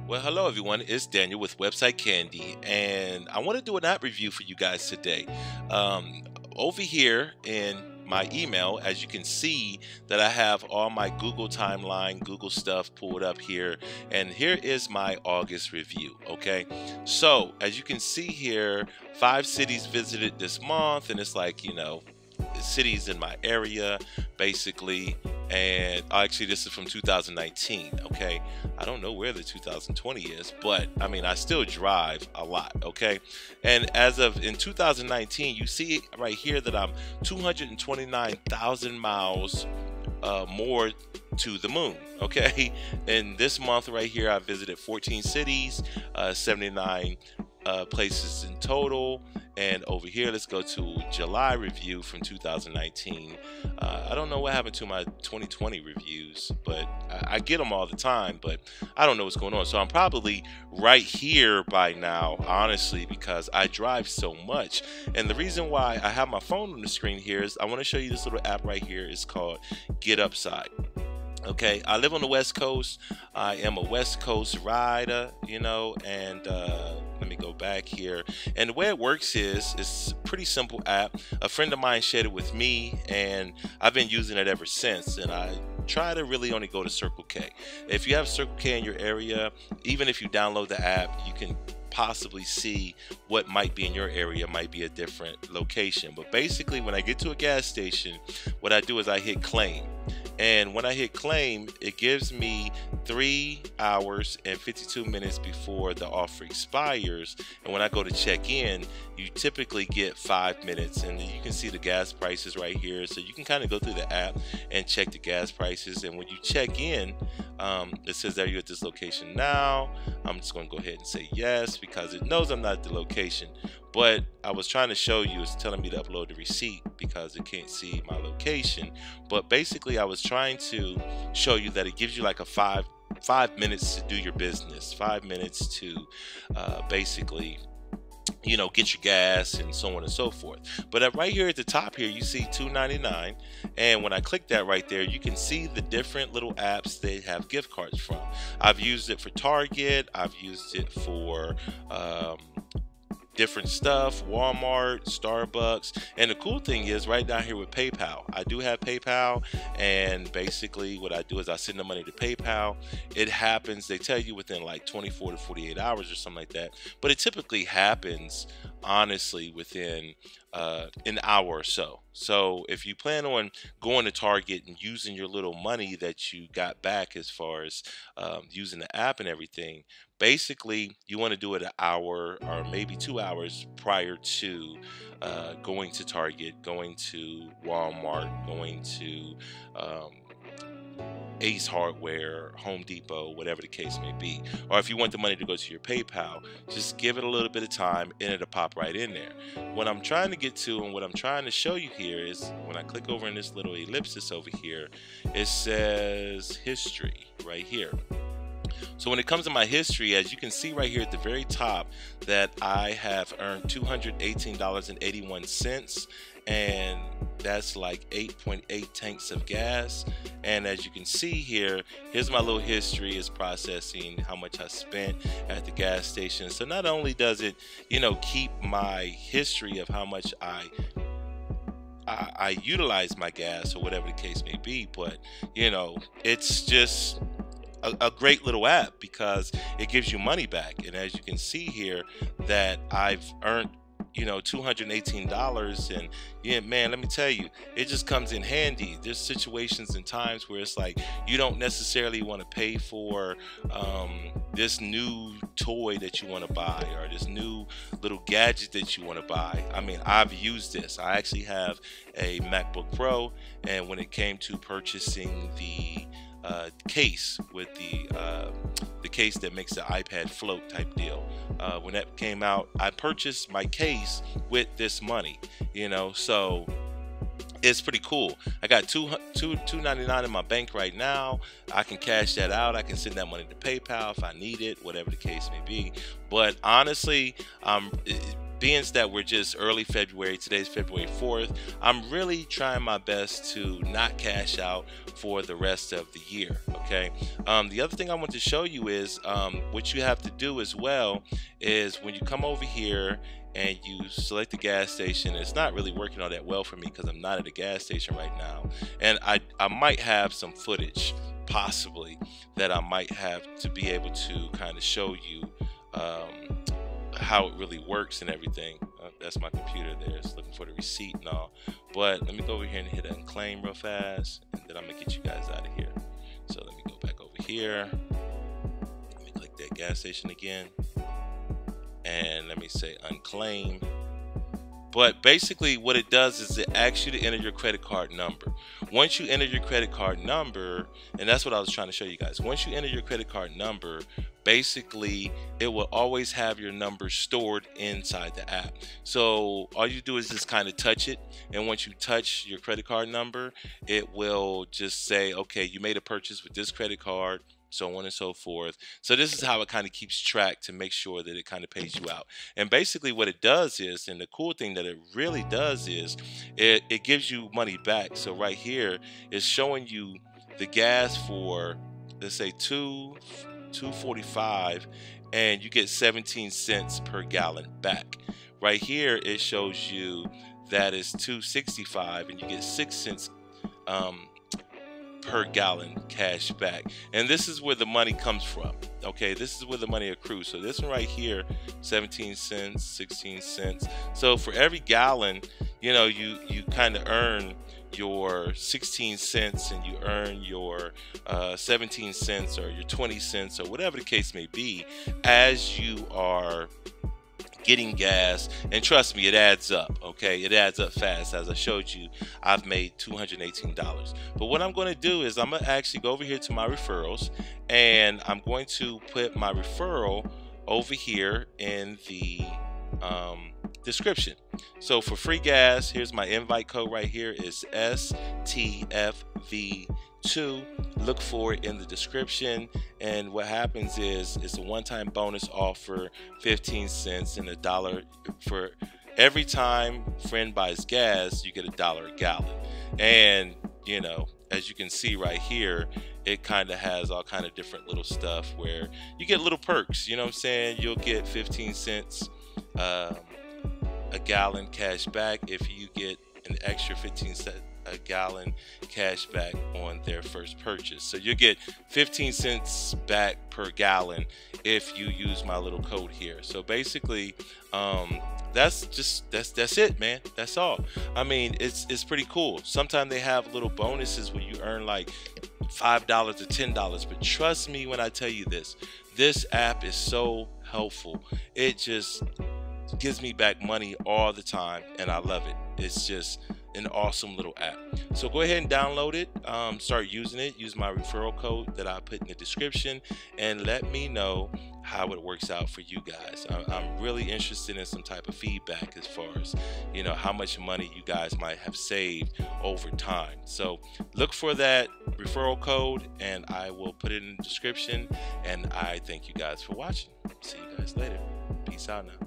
Well, hello everyone. It's Daniel with Website Candy, and I want to do an app review for you guys today. Um, Over here in my email, as you can see, that I have all my Google timeline, Google stuff pulled up here, and here is my August review. Okay, so as you can see here, 5 cities visited this month, and it's like cities in my area basically. And actually this is from 2019. Okay, I don't know where the 2020 is, but I mean I still drive a lot. Okay, and as of in 2019, you see right here that I'm 229,000 miles more to the moon. Okay, and this month right here I visited 14 cities, 79 places in total. And over here, let's go to July review from 2019. I don't know what happened to my 2020 reviews, but I get them all the time, but I don't know what's going on. So I'm probably right here by now, honestly, because I drive so much. And the reason why I have my phone on the screen here is I want to show you this little app right here. It's called Get Upside. Okay, I live on the West Coast. I am a West Coast rider, and let me go back here. And the way it works is it's a pretty simple app. A friend of mine shared it with me, and I've been using it ever since. And I try to really only go to Circle K. If you have Circle K in your area, even if you download the app, you can possibly see what might be in your area, might be a different location. But basically, when I get to a gas station, what I do is I hit claim. And when I hit claim, it gives me 3 hours and 52 minutes before the offer expires. And when I go to check in, you typically get 5 minutes. And you can see the gas prices right here. So you can kind of go through the app and check the gas prices. And when you check in, it says, are you at this location now? I'm just going to go ahead and say yes, because it knows I'm not at the location. But I was trying to show you, it's telling me to upload the receipt because it can't see my location. But basically, I was trying to show you that it gives you like a five minutes to do your business, 5 minutes to basically get your gas and so on and so forth. But right here at the top here, you see $2.99, and when I click that right there, you can see the different little apps they have gift cards from. I've used it for Target, I've used it for different stuff, Walmart, Starbucks. And the cool thing is right down here with PayPal, I do have PayPal, and basically what I do is I send the money to PayPal. It happens, they tell you within like 24 to 48 hours or something like that, but it typically happens honestly within an hour or so. So if you plan on going to Target and using your little money that you got back as far as using the app and everything, basically you want to do it an hour or maybe 2 hours prior to going to Target, going to Walmart, going to Ace Hardware, Home Depot, whatever the case may be. Or if you want the money to go to your PayPal, just give it a little bit of time and it'll pop right in there. What I'm trying to get to and what I'm trying to show you here is when I click over in this little ellipsis over here, it says history right here. So when it comes to my history, as you can see right here at the very top, that I have earned $218.81, and that's like 8.8 tanks of gas. And as you can see here, here's my little history. Is processing how much I spent at the gas station. So not only does it, keep my history of how much I utilize my gas or whatever the case may be, but it's just a great little app because it gives you money back. And as you can see here, that I've earned $218, and yeah, man, let me tell you, it just comes in handy. There's situations and times where it's like you don't necessarily want to pay for this new toy that you want to buy or this new little gadget that you want to buy. I mean, I've used this. I actually have a MacBook Pro, and when it came to purchasing the case with the case that makes the iPad float type deal, when that came out, I purchased my case with this money, so it's pretty cool. I got $2.99 in my bank right now. I can cash that out. I can send that money to PayPal if I need it, whatever the case may be. But honestly, being that we're just early February, today's February 4th, I'm really trying my best to not cash out for the rest of the year. Okay. The other thing I want to show you is what you have to do as well is when you come over here and you select the gas station. It's not really working all that well for me because I'm not at a gas station right now, and I might have some footage possibly that I might have to be able to kind of show you how it really works and everything. That's my computer there. It's looking for the receipt and all. But let me go over here and hit unclaim real fast, and then I'm gonna get you guys out of here. So let me go back over here. Let me click that gas station again, and let me say unclaim. But basically what it does is it asks you to enter your credit card number. Once you enter your credit card number, and that's what I was trying to show you guys, once you enter your credit card number, basically it will always have your number stored inside the app. So all you do is just kind of touch it, and once you touch your credit card number, it will just say, okay, you made a purchase with this credit card, so on and so forth. So this is how it kind of keeps track to make sure that it kind of pays you out. And basically what it does is, and the cool thing that it really does is it gives you money back. So right here is showing you the gas for, let's say $2.45, and you get 17 cents per gallon back. Right here it shows you that it's $2.65 and you get 6 cents per gallon cash back. And this is where the money comes from. Okay, this is where the money accrues. So this one right here, 17 cents, 16 cents. So for every gallon, you know, you kind of earn your 16 cents and you earn your 17 cents or your 20 cents or whatever the case may be as you are getting gas. And trust me, it adds up. Okay, it adds up fast. As I showed you, I've made $218. But what I'm going to do is I'm going to actually go over here to my referrals, and I'm going to put my referral over here in the description. So for free gas, here's my invite code right here, is STFV2. Look for it in the description, and what happens is it's a one-time bonus offer, 15 cents and $1 for every time friend buys gas. You get $1 a gallon. And you know, as you can see right here, it kind of has all kind of different little stuff where you get little perks. You know what I'm saying? You'll get 15 cents a gallon cash back if you get an extra 15 cents a gallon cash back on their first purchase. So you get 15 cents back per gallon if you use my little code here. So basically that's it, man. That's all. I mean, it's pretty cool. Sometimes they have little bonuses where you earn like $5 or $10, but trust me when I tell you this app is so helpful. It just gives me back money all the time, and I love it. It's just an awesome little app. So go ahead and download it, start using it, use my referral code that I put in the description, and let me know how it works out for you guys. I'm really interested in some type of feedback as far as, you know, how much money you guys might have saved over time. So look for that referral code, and I will put it in the description. And I thank you guys for watching. See you guys later. Peace out now.